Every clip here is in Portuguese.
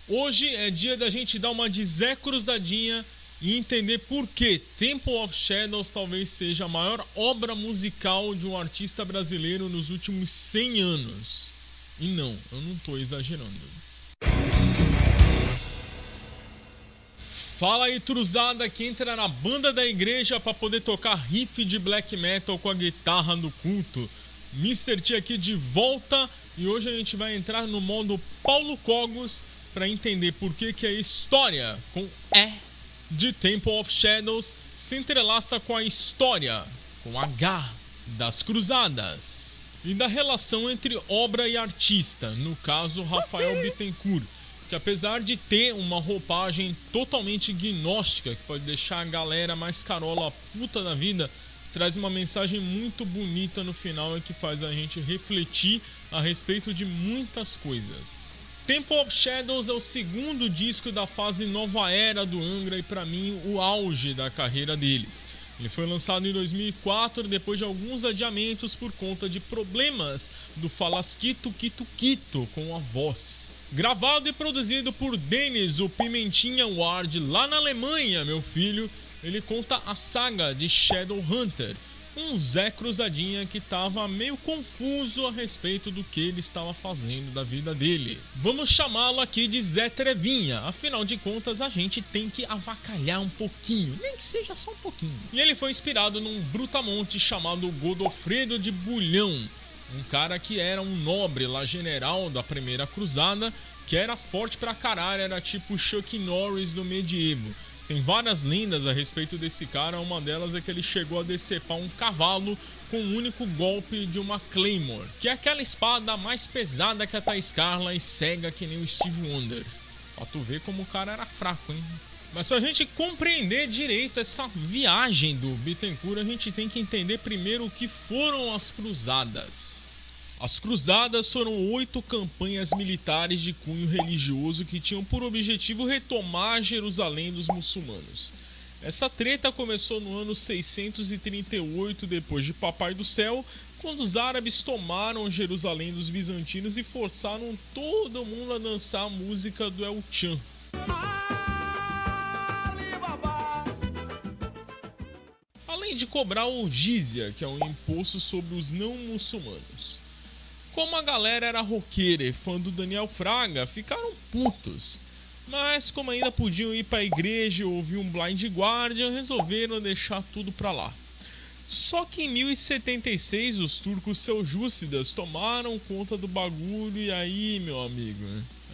Hoje é dia da gente dar uma de Zé Cruzadinha e entender por que Temple of Shadows talvez seja a maior obra musical de um artista brasileiro nos últimos 100 anos. E não, eu não tô exagerando. Fala aí, truzada, que entra na banda da igreja para poder tocar riff de black metal com a guitarra no culto. Mr. T aqui de volta e hoje a gente vai entrar no modo Paulo Cogos para entender por que a história com E de Temple of Shadows se entrelaça com a história com H das Cruzadas e da relação entre obra e artista, no caso Rafael Bittencourt, que apesar de ter uma roupagem totalmente gnóstica, que pode deixar a galera mais carola puta da vida, traz uma mensagem muito bonita no final e que faz a gente refletir a respeito de muitas coisas. Temple of Shadows é o segundo disco da fase nova era do Angra e para mim o auge da carreira deles. Ele foi lançado em 2004 depois de alguns adiamentos por conta de problemas do Falasquito Quito Quito com a voz. Gravado e produzido por Dennis, o Pimentinha Ward, lá na Alemanha, meu filho, ele conta a saga de Shadowhunter, um Zé Cruzadinha que estava meio confuso a respeito do que ele estava fazendo da vida dele. Vamos chamá-lo aqui de Zé Trevinha, afinal de contas a gente tem que avacalhar um pouquinho, nem que seja só um pouquinho. E ele foi inspirado num brutamonte chamado Godofredo de Bulhão, um cara que era um nobre lá general da primeira cruzada, que era forte pra caralho, era tipo Chuck Norris do medievo. Tem várias lendas a respeito desse cara, uma delas é que ele chegou a decepar um cavalo com um único golpe de uma Claymore, que é aquela espada mais pesada que a Taiskarla e cega que nem o Steve Wonder. Pra tu ver como o cara era fraco, hein? Mas pra gente compreender direito essa viagem do Bittencourt, a gente tem que entender primeiro o que foram as cruzadas. As cruzadas foram 8 campanhas militares de cunho religioso que tinham por objetivo retomar Jerusalém dos muçulmanos. Essa treta começou no ano 638 depois de Papai do Céu, quando os árabes tomaram Jerusalém dos bizantinos e forçaram todo mundo a dançar a música do El Chan. Além de cobrar o jizya, que é um imposto sobre os não muçulmanos. Como a galera era roqueira e fã do Daniel Fraga, ficaram putos. Mas como ainda podiam ir pra igreja e ouvir um Blind Guardian, resolveram deixar tudo pra lá. Só que em 1076 os turcos seljúcidas tomaram conta do bagulho e aí, meu amigo,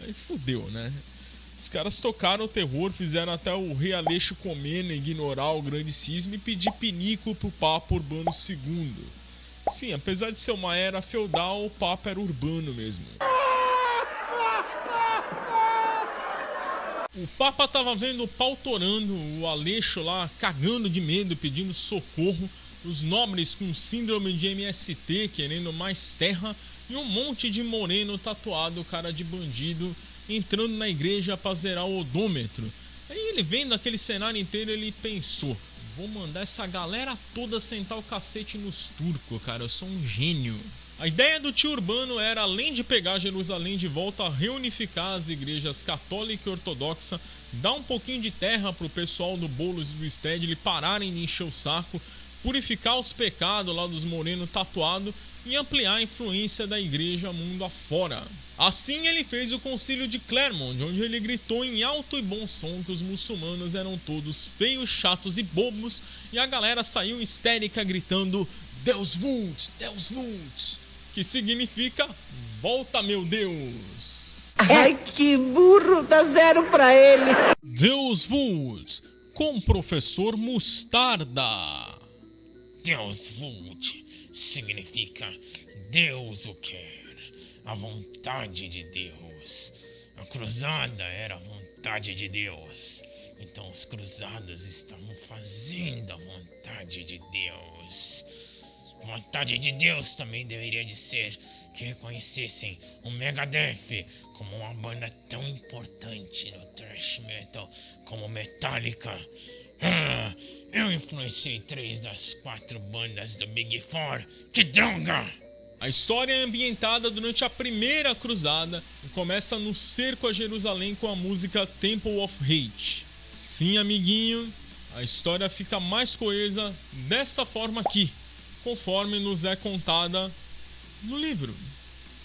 aí fudeu, né? Os caras tocaram o terror, fizeram até o rei Aleixo Comneno ignorar o grande cisma e pedir pinico pro Papa Urbano II. Sim, apesar de ser uma era feudal, o Papa era urbano mesmo. O Papa tava vendo o pau torando, o Aleixo lá cagando de medo, pedindo socorro, os nobres com síndrome de MST querendo mais terra e um monte de moreno tatuado, cara de bandido, entrando na igreja pra zerar o odômetro. Aí ele vendo aquele cenário inteiro, ele pensou: vou mandar essa galera toda sentar o cacete nos turcos, cara, eu sou um gênio. A ideia do tio Urbano era, além de pegar Jerusalém de volta, reunificar as igrejas católica e ortodoxa, dar um pouquinho de terra pro pessoal do Boulos e do Stedley pararem de encher o saco, purificar os pecados lá dos morenos tatuados e ampliar a influência da igreja mundo afora. Assim ele fez o concílio de Clermont, onde ele gritou em alto e bom som que os muçulmanos eram todos feios, chatos e bobos, e a galera saiu histérica gritando Deus vult, Deus vult, que significa volta meu Deus. Ai, que burro, dá 0 pra ele. Deus vult, com professor Mostarda. Deus vult significa Deus o quer. A vontade de Deus. A cruzada era a vontade de Deus. Então os cruzados estavam fazendo a vontade de Deus. A vontade de Deus também deveria de ser que reconhecessem o Megadeth como uma banda tão importante no thrash metal como Metallica. Eu influenciei 3 das 4 bandas do Big Four. Que droga! A história é ambientada durante a primeira cruzada e começa no cerco a Jerusalém com a música Temple of Hate. Sim, amiguinho, a história fica mais coesa dessa forma aqui, conforme nos é contada no livro.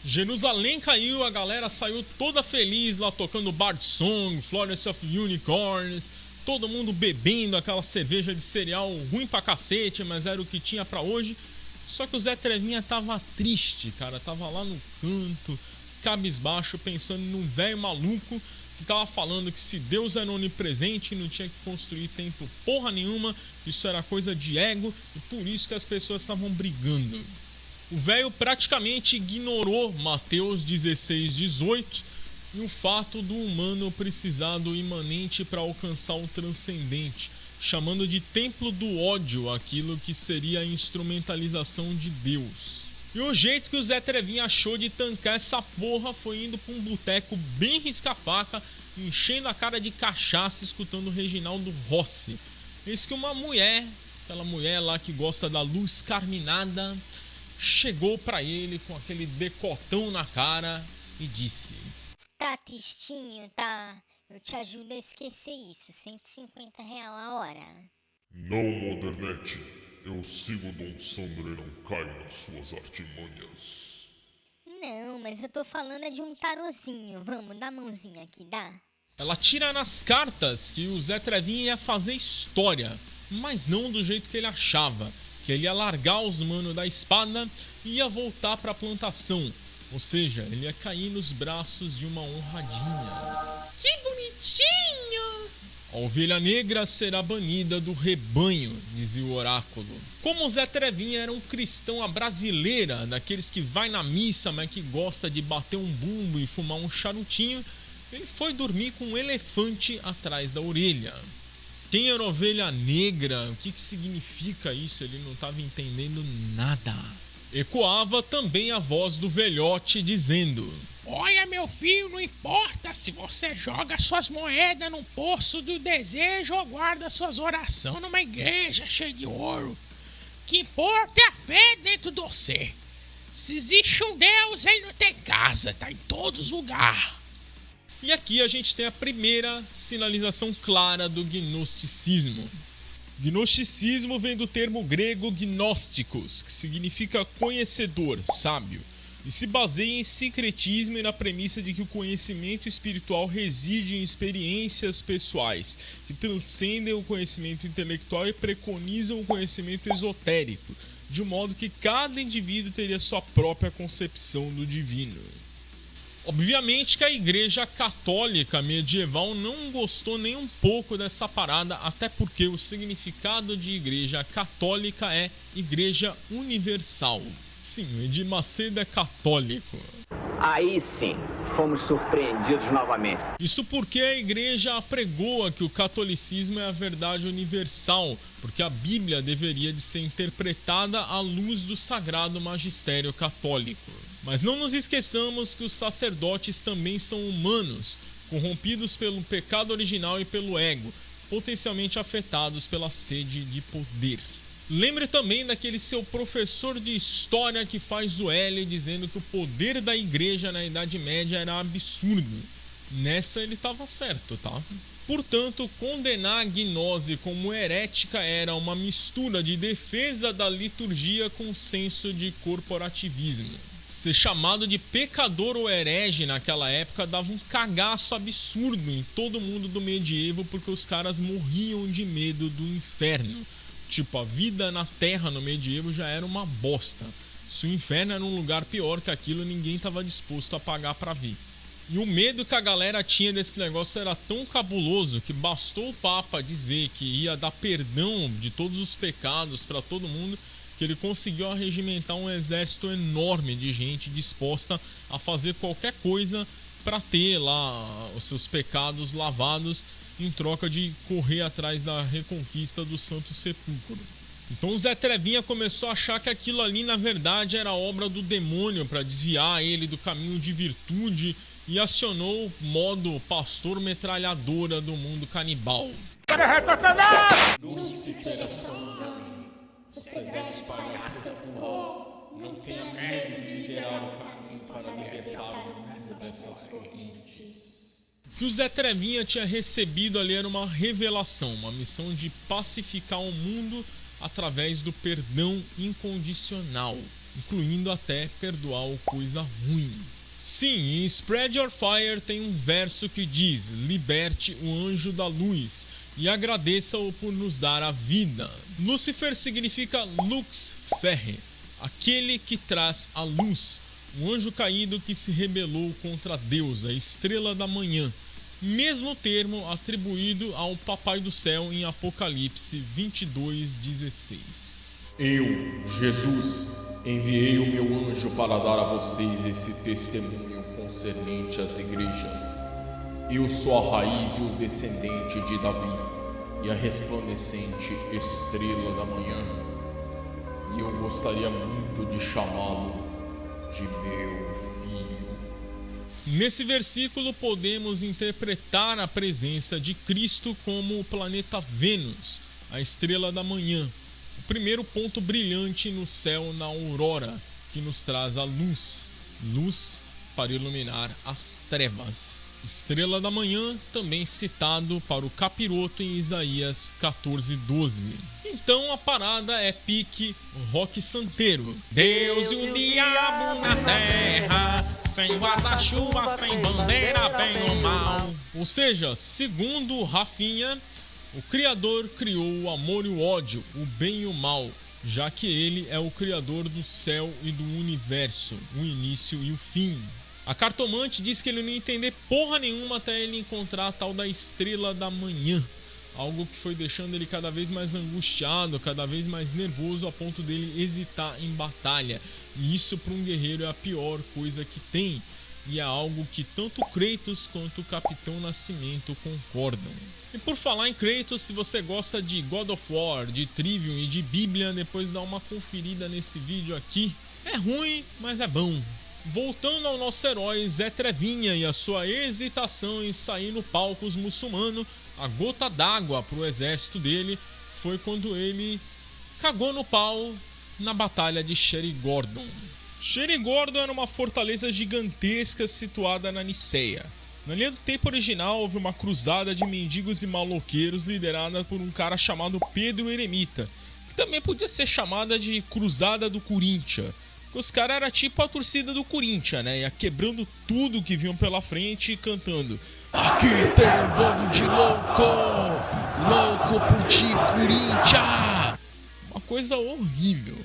Jerusalém caiu, a galera saiu toda feliz lá tocando Bard Song, Florence of Unicorns, todo mundo bebendo aquela cerveja de cereal ruim pra cacete, mas era o que tinha pra hoje. Só que o Zé Trevinha tava triste, cara, tava lá no canto, cabisbaixo, pensando num velho maluco que tava falando que se Deus era onipresente não tinha que construir templo porra nenhuma, isso era coisa de ego e por isso que as pessoas estavam brigando. O velho praticamente ignorou Mateus 16:18 e o fato do humano precisar do imanente para alcançar o transcendente, chamando de templo do ódio aquilo que seria a instrumentalização de Deus. E o jeito que o Zé Trevinha achou de tancar essa porra foi indo pra um boteco bem risca-faca, enchendo a cara de cachaça, escutando o Reginaldo Rossi. Eis que uma mulher, aquela mulher lá que gosta da luz carminada, chegou pra ele com aquele decotão na cara e disse: Tá tristinho, tá? Eu te ajudo a esquecer isso, R$150 a hora. Não, Modernete. Eu sigo Dom Sandro e não caio nas suas artimanhas. Não, mas eu tô falando é de um tarozinho. Vamos, dá a mãozinha aqui, dá? Ela tira nas cartas que o Zé Trevinha ia fazer história, mas não do jeito que ele achava, que ele ia largar os manos da espada e ia voltar pra plantação. Ou seja, ele ia cair nos braços de uma honradinha. Que bonitinho! A ovelha negra será banida do rebanho, dizia o oráculo. Como o Zé Trevinha era um cristão à brasileira, daqueles que vai na missa, mas que gosta de bater um bumbo e fumar um charutinho, ele foi dormir com um elefante atrás da orelha. Quem era ovelha negra? O que significa isso? Ele não estava entendendo nada. Ecoava também a voz do velhote dizendo: Olha, meu filho, não importa se você joga suas moedas num poço do desejo ou guarda suas orações numa igreja cheia de ouro. O que importa é a fé dentro de você. Se existe um Deus, ele não tem casa, tá em todos os lugares. E aqui a gente tem a primeira sinalização clara do gnosticismo. Gnosticismo vem do termo grego gnósticos, que significa conhecedor, sábio, e se baseia em sincretismo e na premissa de que o conhecimento espiritual reside em experiências pessoais, que transcendem o conhecimento intelectual e preconizam o conhecimento esotérico, de modo que cada indivíduo teria sua própria concepção do divino. Obviamente que a Igreja Católica medieval não gostou nem um pouco dessa parada, até porque o significado de Igreja Católica é Igreja Universal. Sim, o Edir Macedo é católico. Aí sim, fomos surpreendidos novamente. Isso porque a Igreja apregoa que o catolicismo é a verdade universal, porque a Bíblia deveria de ser interpretada à luz do sagrado magistério católico. Mas não nos esqueçamos que os sacerdotes também são humanos, corrompidos pelo pecado original e pelo ego, potencialmente afetados pela sede de poder. Lembre também daquele seu professor de história que faz o L dizendo que o poder da igreja na Idade Média era absurdo. Nessa ele estava certo, tá? Portanto, condenar a gnose como herética era uma mistura de defesa da liturgia com senso de corporativismo. Ser chamado de pecador ou herege naquela época dava um cagaço absurdo em todo mundo do medievo, porque os caras morriam de medo do inferno. Tipo, a vida na terra no medievo já era uma bosta. Se o inferno era um lugar pior que aquilo, ninguém estava disposto a pagar para ver. E o medo que a galera tinha desse negócio era tão cabuloso que bastou o Papa dizer que ia dar perdão de todos os pecados para todo mundo, que ele conseguiu arregimentar um exército enorme de gente disposta a fazer qualquer coisa para ter lá os seus pecados lavados em troca de correr atrás da reconquista do Santo Sepulcro. Então o Zé Trevinha começou a achar que aquilo ali na verdade era obra do demônio para desviar ele do caminho de virtude e acionou o modo pastor metralhadora do mundo canibal. Lúcifer, você deve espalhar seu furor Não tenha medo de liderar o caminho para libertar o mundo dessas correntes. O que o Zé Trevinha tinha recebido ali era uma revelação, uma missão de pacificar o mundo através do perdão incondicional, incluindo até perdoar o coisa ruim. Sim, em Spread Your Fire tem um verso que diz: liberte o anjo da luz e agradeça-o por nos dar a vida. Lúcifer significa Lux Ferre, aquele que traz a luz, o anjo caído que se rebelou contra Deus, a estrela da manhã, mesmo termo atribuído ao Papai do Céu em Apocalipse 22:16. Eu, Jesus, enviei o meu anjo para dar a vocês esse testemunho concernente às igrejas. Eu sou a raiz e o descendente de Davi e a resplandecente estrela da manhã. E eu gostaria muito de chamá-lo de meu filho. Nesse versículo podemos interpretar a presença de Cristo como o planeta Vênus, a estrela da manhã, o primeiro ponto brilhante no céu na aurora, que nos traz a luz, luz para iluminar as trevas. Estrela da manhã, também citado para o capiroto em Isaías 14:12. Então a parada é pique rock santeiro. Deus e o diabo na terra, sem guarda-chuva, sem bandeira, bem ou mal. Ou seja, segundo Rafinha, o Criador criou o amor e o ódio, o bem e o mal, já que ele é o Criador do céu e do universo, o início e o fim. A cartomante diz que ele não ia entender porra nenhuma até ele encontrar a tal da estrela da manhã. Algo que foi deixando ele cada vez mais angustiado, cada vez mais nervoso, a ponto dele hesitar em batalha. E isso para um guerreiro é a pior coisa que tem. E é algo que tanto Kratos quanto o Capitão Nascimento concordam. E por falar em Kratos, se você gosta de God of War, de Trivium e de Bíblia, depois dá uma conferida nesse vídeo aqui. É ruim, mas é bom. Voltando ao nosso herói Zé Trevinha e a sua hesitação em sair no palco muçulmano, a gota d'água para o exército dele foi quando ele cagou no pau na batalha de Sherry-Gordon. Sherry-Gordon era uma fortaleza gigantesca situada na Niceia. Na linha do tempo original houve uma cruzada de mendigos e maloqueiros liderada por um cara chamado Pedro Eremita, que também podia ser chamada de Cruzada do Corinthians. Os caras eram tipo a torcida do Corinthians, né? Ia quebrando tudo que vinham pela frente e cantando: aqui tem um bando de louco! Louco por ti, Corinthians! Uma coisa horrível.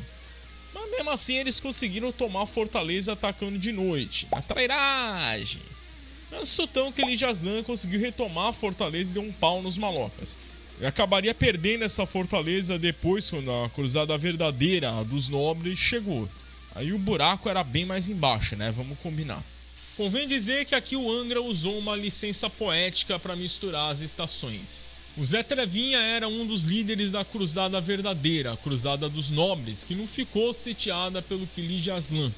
Mas mesmo assim eles conseguiram tomar a fortaleza atacando de noite. A trairagem. Mas o sultão Khalid Aslan conseguiu retomar a fortaleza e deu um pau nos malocas. E acabaria perdendo essa fortaleza depois, quando a cruzada verdadeira, a dos nobres, chegou. Aí o buraco era bem mais embaixo, né? Vamos combinar. Convém dizer que aqui o Angra usou uma licença poética para misturar as estações. O Zé Trevinha era um dos líderes da cruzada verdadeira, a cruzada dos nobres, que não ficou sitiada pelo Khalid Aslan.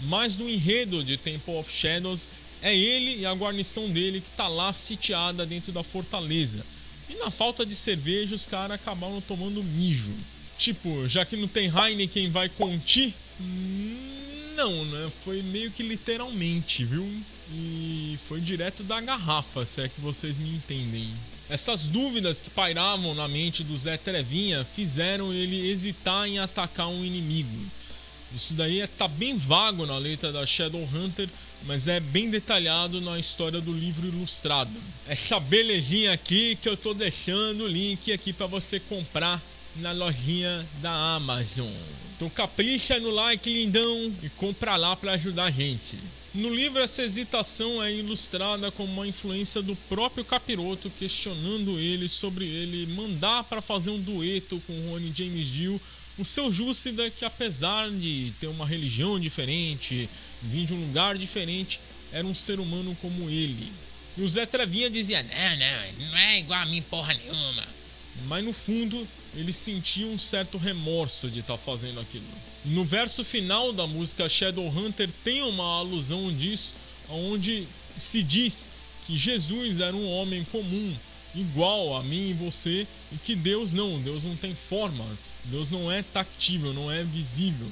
Mas no enredo de Temple of Shadows, é ele e a guarnição dele que tá lá sitiada dentro da fortaleza. E na falta de cerveja, os caras acabaram tomando mijo. Tipo, já que não tem Heineken, vai Conti? Não, né? Foi meio que literalmente, viu? E foi direto da garrafa, se é que vocês me entendem. Essas dúvidas que pairavam na mente do Zé Trevinha fizeram ele hesitar em atacar um inimigo. Isso daí tá bem vago na letra da Shadowhunter, mas é bem detalhado na história do livro ilustrado. Essa belezinha aqui que eu tô deixando o link aqui para você comprar na lojinha da Amazon. Então capricha no like, lindão, e compra lá para ajudar a gente. No livro, essa hesitação é ilustrada como uma influência do próprio Capiroto, questionando ele sobre ele mandar para fazer um dueto com o Ronnie James Dio, o seu Júcida, que apesar de ter uma religião diferente, vir de um lugar diferente, era um ser humano como ele. E o Zé Trevinha dizia: não é igual a mim porra nenhuma. Mas no fundo, ele sentia um certo remorso de estar fazendo aquilo. No verso final da música Shadowhunter tem uma alusão disso, onde se diz que Jesus era um homem comum, igual a mim e você, e que Deus não tem forma, Deus não é tactível, não é visível.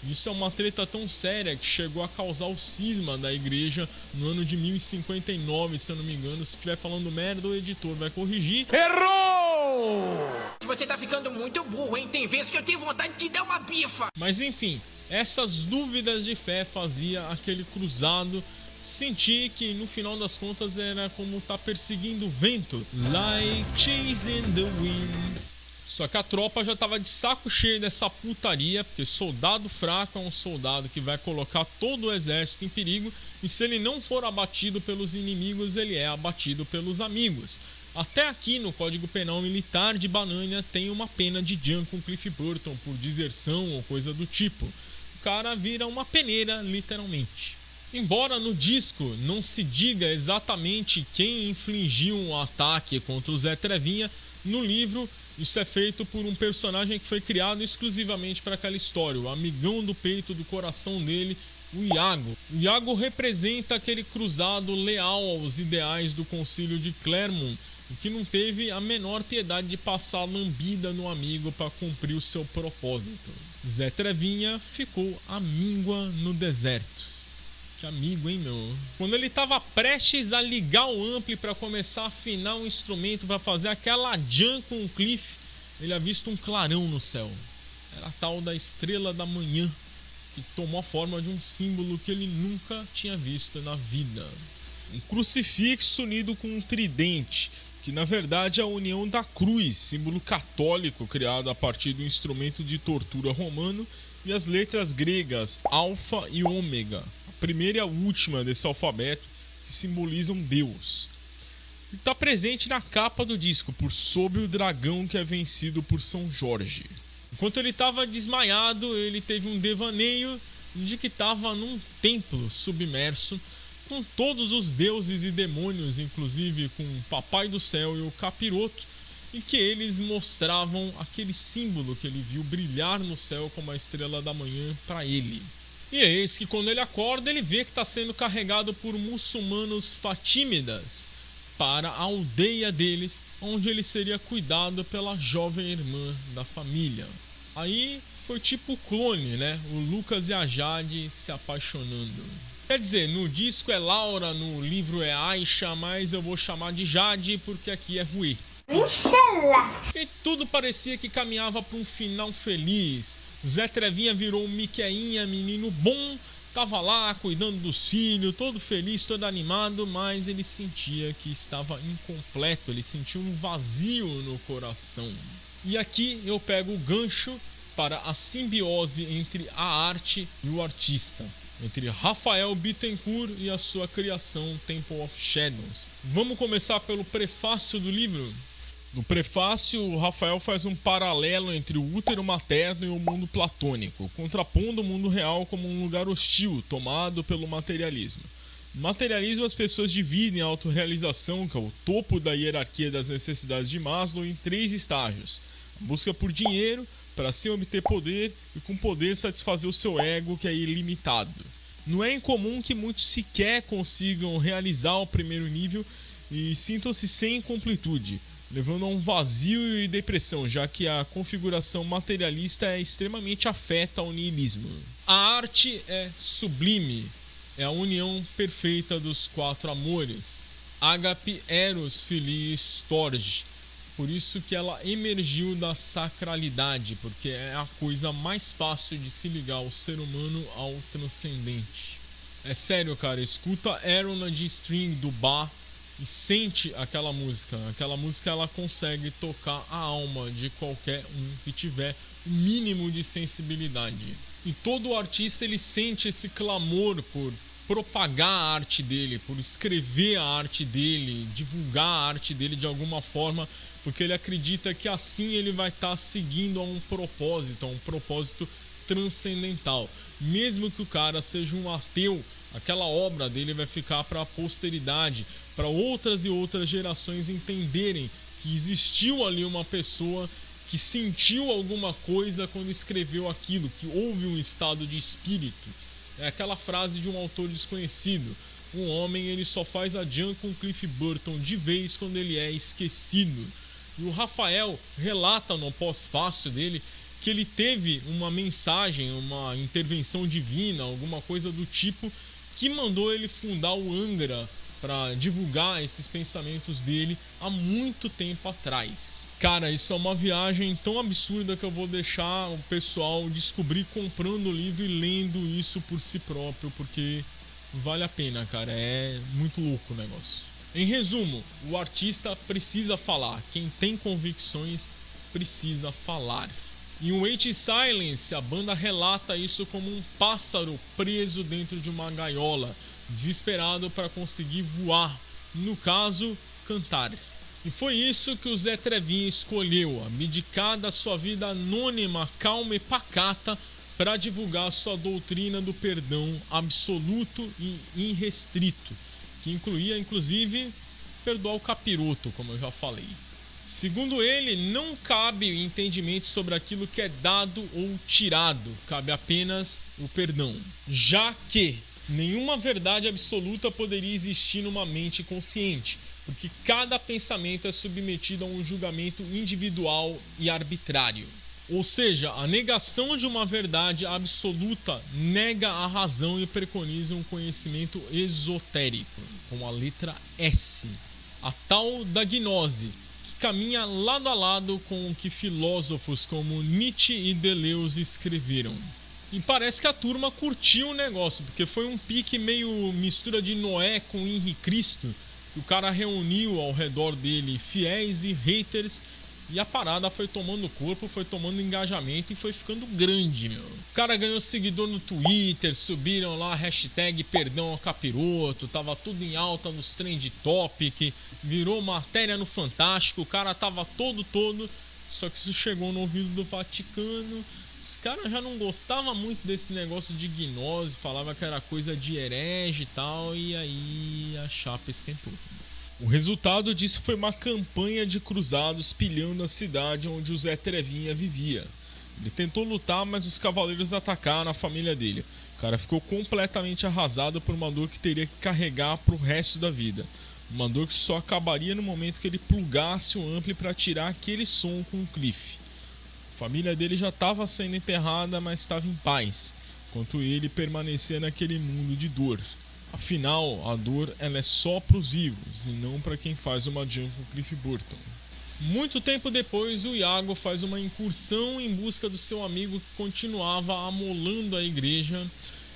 Isso é uma treta tão séria que chegou a causar o cisma da igreja no ano de 1059, se eu não me engano. Se estiver falando merda, o editor vai corrigir. Errou! Você tá ficando muito burro, hein? Tem vezes que eu tenho vontade de te dar uma bifa. Mas enfim, essas dúvidas de fé fazia aquele cruzado sentir que no final das contas era como tá perseguindo o vento. Like chasing the wind. Só que a tropa já tava de saco cheio dessa putaria, porque soldado fraco é um soldado que vai colocar todo o exército em perigo, e se ele não for abatido pelos inimigos, ele é abatido pelos amigos. Até aqui no Código Penal Militar de Banânia tem uma pena de jam com Cliff Burton por deserção ou coisa do tipo. O cara vira uma peneira, literalmente. Embora no disco não se diga exatamente quem infligiu um ataque contra o Zé Trevinha, no livro isso é feito por um personagem que foi criado exclusivamente para aquela história, o amigão do peito, do coração dele, o Iago. O Iago representa aquele cruzado leal aos ideais do Concílio de Clermont, e que não teve a menor piedade de passar lambida no amigo para cumprir o seu propósito. Zé Trevinha ficou à míngua no deserto. Que amigo, hein, meu? Quando ele tava prestes a ligar o ampli para começar a afinar o instrumento para fazer aquela jam com o Cliff, ele avista um clarão no céu. Era a tal da estrela da manhã, que tomou a forma de um símbolo que ele nunca tinha visto na vida. Um crucifixo unido com um tridente, que na verdade é a união da cruz, símbolo católico criado a partir do instrumento de tortura romano, e as letras gregas alfa e ômega, a primeira e a última desse alfabeto, que simbolizam Deus. E está presente na capa do disco, por Sob o Dragão que é vencido por São Jorge. Enquanto ele estava desmaiado, ele teve um devaneio de que estava num templo submerso, com todos os deuses e demônios, inclusive com o Papai do Céu e o Capiroto, e que eles mostravam aquele símbolo que ele viu brilhar no céu como a estrela da manhã para ele. E é eis que quando ele acorda, ele vê que está sendo carregado por muçulmanos fatímidas para a aldeia deles, onde ele seria cuidado pela jovem irmã da família. Aí foi tipo clone, né? O Lucas e a Jade se apaixonando. Quer dizer, no disco é Laura, no livro é Aisha, mas eu vou chamar de Jade porque aqui é Rui. E tudo parecia que caminhava para um final feliz. Zé Trevinha virou um Miqueinha, menino bom, tava lá cuidando dos filhos, todo feliz, todo animado, mas ele sentia que estava incompleto, ele sentia um vazio no coração. E aqui eu pego o gancho para a simbiose entre a arte e o artista, entre Rafael Bittencourt e a sua criação Temple of Shadows. Vamos começar pelo prefácio do livro. No prefácio, o Rafael faz um paralelo entre o útero materno e o mundo platônico, contrapondo o mundo real como um lugar hostil, tomado pelo materialismo. No materialismo, as pessoas dividem a autorrealização, que é o topo da hierarquia das necessidades de Maslow, em 3 estágios. A busca por dinheiro, para assim obter poder, e com poder satisfazer o seu ego, que é ilimitado. Não é incomum que muitos sequer consigam realizar o primeiro nível e sintam-se sem completude, levando a um vazio e depressão, já que a configuração materialista é extremamente afeta ao niilismo. A arte é sublime, é a união perfeita dos 4 amores, ágape, eros, filia e storge. Por isso que ela emergiu da sacralidade, porque é a coisa mais fácil de se ligar o ser humano ao transcendente. É sério, cara, escuta Aaron na G-String do Bach e sente aquela música. Aquela música ela consegue tocar a alma de qualquer um que tiver o mínimo de sensibilidade. E todo artista ele sente esse clamor por propagar a arte dele, por escrever a arte dele, divulgar a arte dele de alguma forma, porque ele acredita que assim ele vai estar seguindo a um propósito transcendental. Mesmo que o cara seja um ateu, aquela obra dele vai ficar para a posteridade, para outras e outras gerações entenderem que existiu ali uma pessoa que sentiu alguma coisa quando escreveu aquilo, que houve um estado de espírito. É aquela frase de um autor desconhecido: um homem ele só faz a jam com Cliff Burton de vez quando ele é esquecido. E o Rafael relata no pós-fácil dele porque ele teve uma mensagem, uma intervenção divina, alguma coisa do tipo, que mandou ele fundar o Angra para divulgar esses pensamentos dele há muito tempo atrás. Cara, isso é uma viagem tão absurda que eu vou deixar o pessoal descobrir comprando o livro e lendo isso por si próprio, porque vale a pena, cara. É muito louco o negócio. Em resumo, o artista precisa falar. Quem tem convicções precisa falar. Em Wait Silence, a banda relata isso como um pássaro preso dentro de uma gaiola, desesperado para conseguir voar, no caso, cantar. E foi isso que o Zé Trevinha escolheu, abdicar da sua vida anônima, calma e pacata, para divulgar sua doutrina do perdão absoluto e irrestrito, que incluía, inclusive, perdoar o capiroto, como eu já falei. Segundo ele, não cabe entendimento sobre aquilo que é dado ou tirado, cabe apenas o perdão. Já que nenhuma verdade absoluta poderia existir numa mente consciente, porque cada pensamento é submetido a um julgamento individual e arbitrário. Ou seja, a negação de uma verdade absoluta nega a razão e preconiza um conhecimento esotérico, com a letra S, a tal da gnose, que caminha lado a lado com o que filósofos como Nietzsche e Deleuze escreveram. E parece que a turma curtiu o negócio, porque foi um pique meio mistura de Noé com Henri Cristo, que o cara reuniu ao redor dele fiéis e haters, e a parada foi tomando corpo, foi tomando engajamento e foi ficando grande, meu. O cara ganhou seguidor no Twitter, subiram lá a hashtag perdão ao capiroto, tava tudo em alta nos trend topic, virou matéria no Fantástico, o cara tava todo, só que isso chegou no ouvido do Vaticano. Os caras já não gostavam muito desse negócio de gnose, falava que era coisa de herege e tal, e aí a chapa esquentou. O resultado disso foi uma campanha de cruzados pilhando a cidade onde o Zé Trevinha vivia. Ele tentou lutar, mas os cavaleiros atacaram a família dele. O cara ficou completamente arrasado por uma dor que teria que carregar pro resto da vida. Uma dor que só acabaria no momento que ele plugasse o ampli para tirar aquele som com o Cliff. A família dele já estava sendo enterrada, mas estava em paz, enquanto ele permanecia naquele mundo de dor. Afinal, a dor ela é só para os vivos e não para quem faz uma jump com Cliff Burton. Muito tempo depois, o Iago faz uma incursão em busca do seu amigo que continuava amolando a igreja,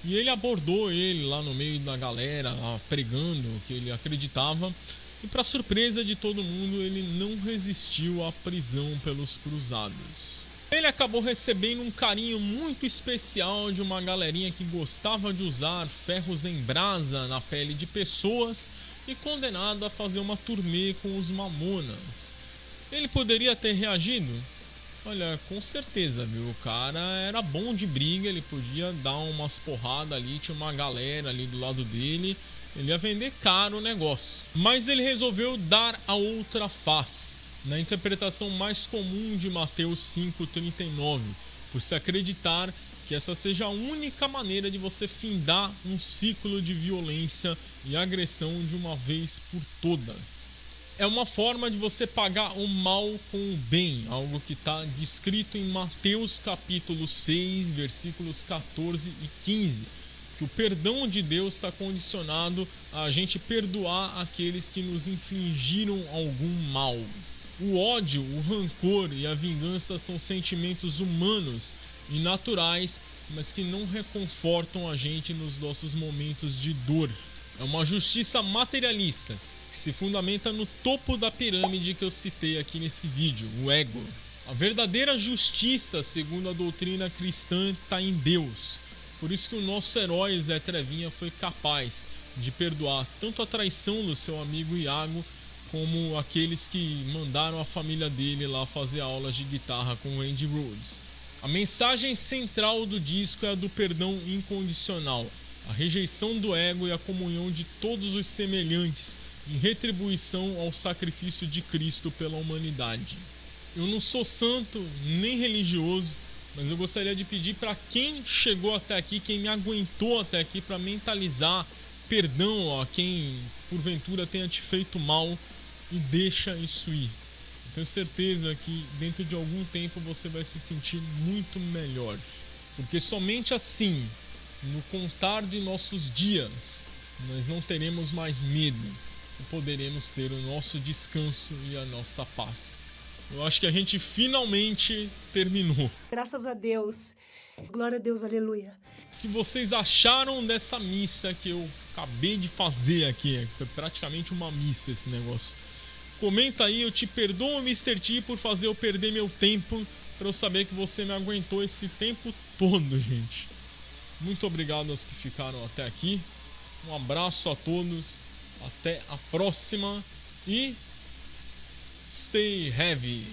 e ele abordou ele lá no meio da galera, lá pregando o que ele acreditava, e para surpresa de todo mundo, ele não resistiu à prisão pelos cruzados. Ele acabou recebendo um carinho muito especial de uma galerinha que gostava de usar ferros em brasa na pele de pessoas e condenado a fazer uma turnê com os Mamonas. Ele poderia ter reagido? Olha, com certeza, viu? O cara era bom de briga, ele podia dar umas porradas ali, tinha uma galera ali do lado dele, ele ia vender caro o negócio. Mas ele resolveu dar a outra face, na interpretação mais comum de Mateus 5,39, por se acreditar que essa seja a única maneira de você findar um ciclo de violência e agressão de uma vez por todas. É uma forma de você pagar o mal com o bem, algo que está descrito em Mateus capítulo 6, versículos 14 e 15, que o perdão de Deus está condicionado a gente perdoar aqueles que nos infligiram algum mal. O ódio, o rancor e a vingança são sentimentos humanos e naturais, mas que não reconfortam a gente nos nossos momentos de dor. É uma justiça materialista que se fundamenta no topo da pirâmide que eu citei aqui nesse vídeo, o ego. A verdadeira justiça, segundo a doutrina cristã, está em Deus. Por isso que o nosso herói Zé Trevinha foi capaz de perdoar tanto a traição do seu amigo Iago, como aqueles que mandaram a família dele lá fazer aulas de guitarra com o Randy Rhoads. A mensagem central do disco é a do perdão incondicional, a rejeição do ego e a comunhão de todos os semelhantes em retribuição ao sacrifício de Cristo pela humanidade. Eu não sou santo nem religioso, mas eu gostaria de pedir para quem chegou até aqui, quem me aguentou até aqui, para mentalizar perdão a quem porventura tenha te feito mal, e deixa isso ir. Tenho certeza que dentro de algum tempo você vai se sentir muito melhor. Porque somente assim, no contar de nossos dias, nós não teremos mais medo e poderemos ter o nosso descanso e a nossa paz. Eu acho que a gente finalmente terminou. Graças a Deus. Glória a Deus, aleluia. O que vocês acharam dessa missa que eu acabei de fazer aqui? Foi praticamente uma missa esse negócio. Comenta aí, eu te perdoo, Mr. T, por fazer eu perder meu tempo, para eu saber que você me aguentou esse tempo todo, gente. Muito obrigado aos que ficaram até aqui. Um abraço a todos. Até a próxima. E stay heavy.